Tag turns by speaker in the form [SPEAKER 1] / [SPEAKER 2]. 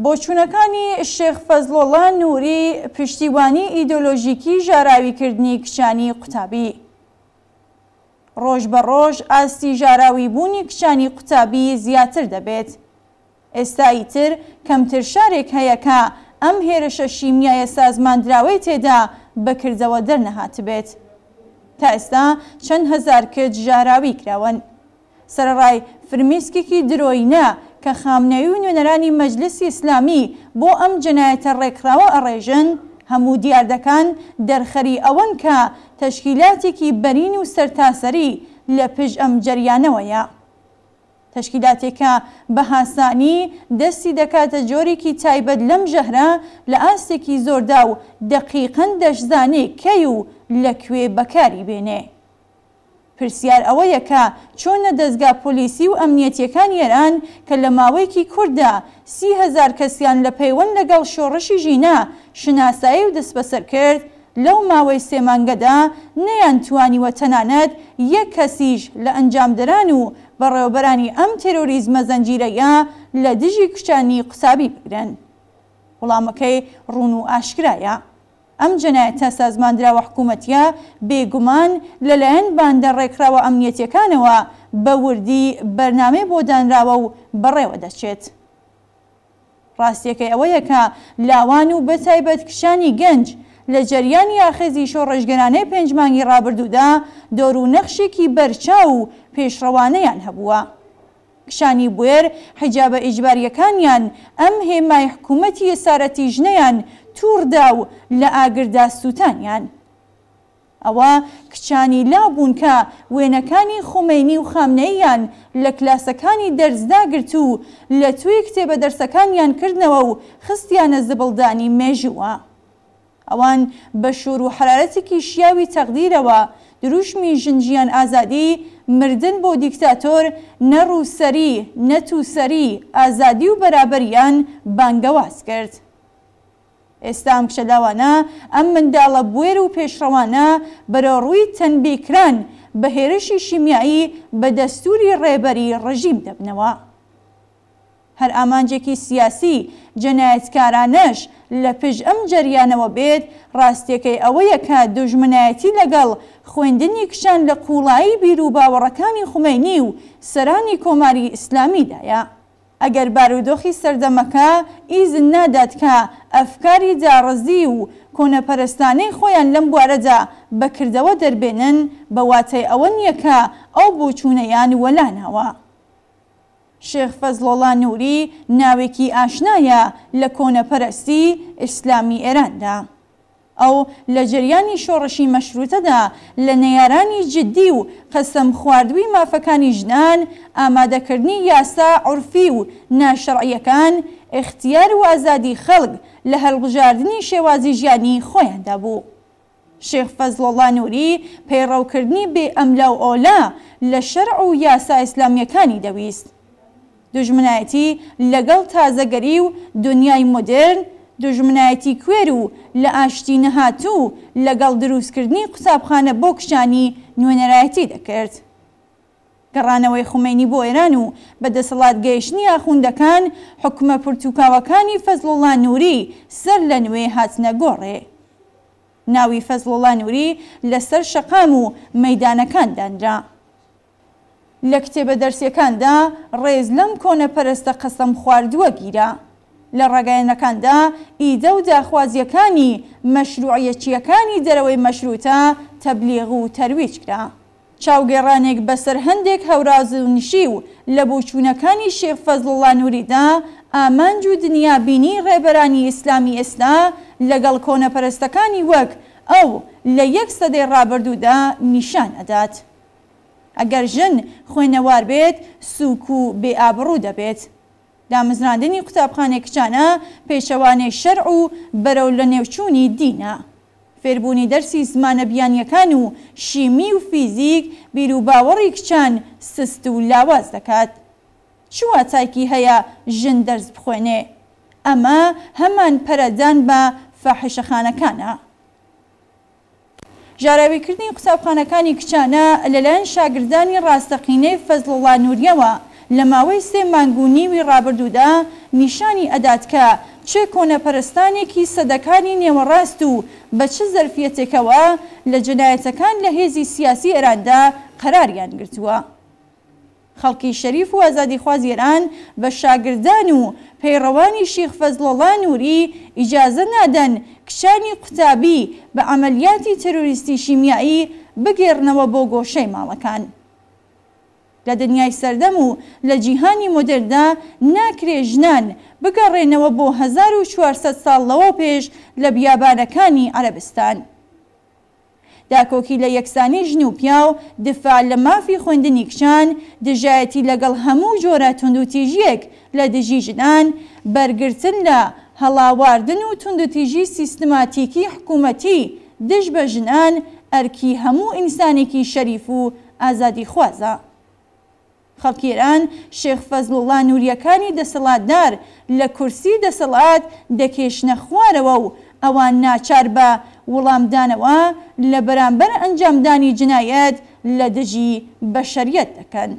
[SPEAKER 1] بۆچوونەکانی شێخ فەزڵۆڵا نووری پشتیوانی ئیدۆلۆژیکی ژاراویکردنی کچانی قوتابی. ڕۆژ بە ڕۆژ ئاستی ژاراوی بوونی کچانی قوتابی زیاتر دەبێت. ئێستا ئیتر کەمتر شارێک هەیە کە ئەم هێرشە شیمیایە سازماندراوەی تێدا بەکردەوە دەرنەهات بێت. تا ئێستا چەند هەزار کچ ژاراوی کراون. سەرەڕای فرمێسکێکی درۆینە کە خامنەوی و نوێنەرانی مەجلیسی ئیسلامی بۆ ئەم جەنایەتە ڕێکخراوە ئەڕێژن، هەموو دیاردەکان دەرخەری ئەوەن کە تەشکیلاتێکی بەرین و سەرتاسەری لە پشت ئەم جەریانەوەیە. تەشکیلاتێکە بە هاسانی دەستی دەکاتە جۆرێکی تایبەت لەم ژەهرە لە ئاستێکی زۆردا و دەقیقەن دەشزانێ کەی و لەکوێ بەکاری بێنێ. پرسیار ئەوەیە کە چۆنە دەستگا پۆلیسی و ئەمنیەتیەکانی ئێران کە لە ماوەیەکی کووردا 30,000 کەسیان لە پەیوەند لەگەڵ شۆڕشی ژینە شناسایی و دەستبەسەر کرد، لەو ماوەی 3 مانگەدا نەیانتوانیوە تەنانەت یەک کەسیش لە ئەنجامدەران و بەڕێوەبەرانی ئەم تێرۆریزمە زەنجیرەیە لە دژی کچانی قوتابی بگرن. وەڵامەکەی ڕوون و ئاشکرایە. ئەم جەنایەتە سازماندراوە حکوومەتیە بێگومان لەلایەن باندە ڕێکراوە ئەمنیەتیەکانەوە بە وردی بەرنامەی بۆ دانراوە و بەڕێوە دەچێت. ڕاستیەکەی ئەوەیە کە لاوان و بەتایبەت کشانی گەنج لە جەریانی ئاخێزی شۆڕژگەرانەی 5 مانگی ڕابردوودا دۆر و نەخشێکی بەرچاو و پێشڕەوانەیان هەبووە. کشانی بوێر حیجابە ئیجباریەکانیان ئەم هێمای حکوومەتی ئێسارەتی ژنەیان تووردا و لە ئاگردا سووتانیان. ئەوە کچانی لابوون کە وێنەکانی خومینی و خامنەییان لە کلاسەکانی دەرزدا گرت و لە توی کتێبە دەرسەکانیان کردنەوە و خستیانە زبڵدانی مێژووە. ئەوان بە شور و حرارەتێکی شیاوی تەقدیرەوە دروشمی ژنجیان ئازادی، مردن بۆ دیکتاتۆر، نەڕووسەری، نەتووسەری، ئازادی و بەرابەریان بانگەواز کرد. ئێستا ئەم کشەداوانە ئەم منداڵە بوێر و پێشڕەوانە بەرەڕووی تەنبیکران بە هێرشی شیمیایی بە دەستوری ڕێبەری ڕژیم دەبنەوە. هەر ئامانجێکی سیاسی جەنایەتکارانەش لە پشت ئەم جەریانەوە بێت، ڕاستیەکەی ئەوەیە کە دوژمنایەتی لەگەڵ خوێندنی کشان لە قوڵایی بیر و باوەڕەکانی خومینی و سەرانی کۆماری ئیسلامیدایە. ئەگەر بارودۆخی سەردەمەکە ئیزن نادات کە ئەفکاری داڕزی و کۆنەپەرستانەی خۆیان لەم بوارەدا بەکردەوە دەربێنن، بە واتای ئەوە نییە کە ئەو بۆچوونەیان وەلاناوە. شێخ فەزڵۆڵا نووری ناوێکی ئاشنایە لە کۆنەپەرستی ئیسلامی ئێراندا. ئەو لە جریانی شۆڕشی مەشروتەدا لە نەیارانی جددی و قەسەم خواردووی مافەکانی ژنان، ئامادەکردنی یاسا عورفی و ناشەڕعیەکان، اختیار و ئازادی خەڵک لە هەڵبژاردننی شێوازی ژیانی خۆیاندا بوو. شێخ فەزڵۆڵا نووری پەیڕەوکردنی بێ ئەملا و ئۆلا لە شەرع و یاسا ئیسلامیەکانی دەویست. دوژمنایەتی لەگەڵ تازەگەری و دنیای مۆدرن، دوژمنایەتی کوێر و لە ئاشتی نەهاتوو لەگەڵ دروستکردنی قوتابخانە بۆ کشانی نوێنەرایەتی دەکرد. گەڕانەوەی خومینی بۆ ئێران و بەدەسەڵات گەیشتنی ئاخوندەکان حکومە پرتوکاوەکانی فەزڵۆڵا نووری سەر لە نوێ هاتنە گۆڕێ. ناوی فەزڵۆڵا نووری لەسەر شەقام و مەیدانەکان دانرا. لە کتێبە دەرسیەکاندا ڕێز لەم کۆنەپەرستە قەسەم خواردووە گیرە. لە ڕێگەیەنەکاندا ئیدە و داخوازیەکانی مەشروعیەتیەکانی دەرەوەی مەشروتە تەبلیغ و تەرویج کرا. چاوگێڕانێک بەسەر هەندێک هەوراز و نشی و لە بۆچوونەکانی شێخ فەزڵۆڵا نووریدا ئامانج و دنیابینی ڕێبەرانی ئیسلامی ئێستا لەگەڵ کۆنەپەرستەکانی وەک ئەو لە 1 سەدەی ڕابردوودا نیشان ئەدات. ئەگەر ژن خوێنەوار بێت، سووک و بێئابڕوو دەبێت. دامەزراندنی قوتابخانەی کچانە پێچەوانەی شەرع و بەرەو لە نێوچوونی دینە. فێربوونی دەرسی زمانە بیانیەکان و شیمی و فیزیک بیر و باوەڕی کچان سست و لاواز دەکات. چ واتایکی هەیە ژن دەرس بخوێنێ؟ ئەمە هەمان پەرەدان بە فاحشەخانەکانە. ژاراویکردنی قوتابخانەکانی کچانە لەلایەن شاگردانی ڕاستەقینەی فەزڵۆڵا نووریەوە لە ماوەی 3 مانگ و نیوی ڕابردوودا نیشانی ئەدات کە چه کۆنەپەرستانێکی سەدەکانی نێوەڕاست و بە چ زەرفیەتێکەوە لە جەنایەتەکان لە هێزی سیاسی ئێراندا قەراریان گرتووە. خەڵکی شەریف و ئازادیخواز ئێران بە شاگردان و پەیڕەوانی شیخ فەزڵەڵا نووری ئیجازە نادەن کچانی قوتابی بە عەمەلیاتی تەرۆریستی شیمیایی بگێڕنەوە بۆ گۆشەی ماڵەکان. لە دنیای سەردەم و لە جیهانی مۆدێرندا ناکرێ ژنان بگەڕێنەوە بۆ 1400 ساڵ لەوە پێش لە بیابانەکانی عەرەبستان. داکۆکی لە یەکسانی ژن و پیا و دفاع لە مافی خوێندنی کچان، دژایەتی لەگەڵ هەموو جۆرە توندوتیژیەک لە دژی ژنان، بەرگرتن لە هەڵاواردن و توندوتیژی سیستماتیکی حکوومەتی دژ بە ژنان ئەرکی هەموو ئینسانێکی شەریف و ئازادیخوازە. خەڵکی ئێران شێخ فەزڵوڵا نووریەکانی دەسەڵاتدار لە کورسی دەسەڵات دەکێشنە خوارەوە و ئەوان ناچار بە وەڵامدانەوە لە بەرامبەر ئەنجامدانی جنایەت لە دژی بەشەریەت دەکەن.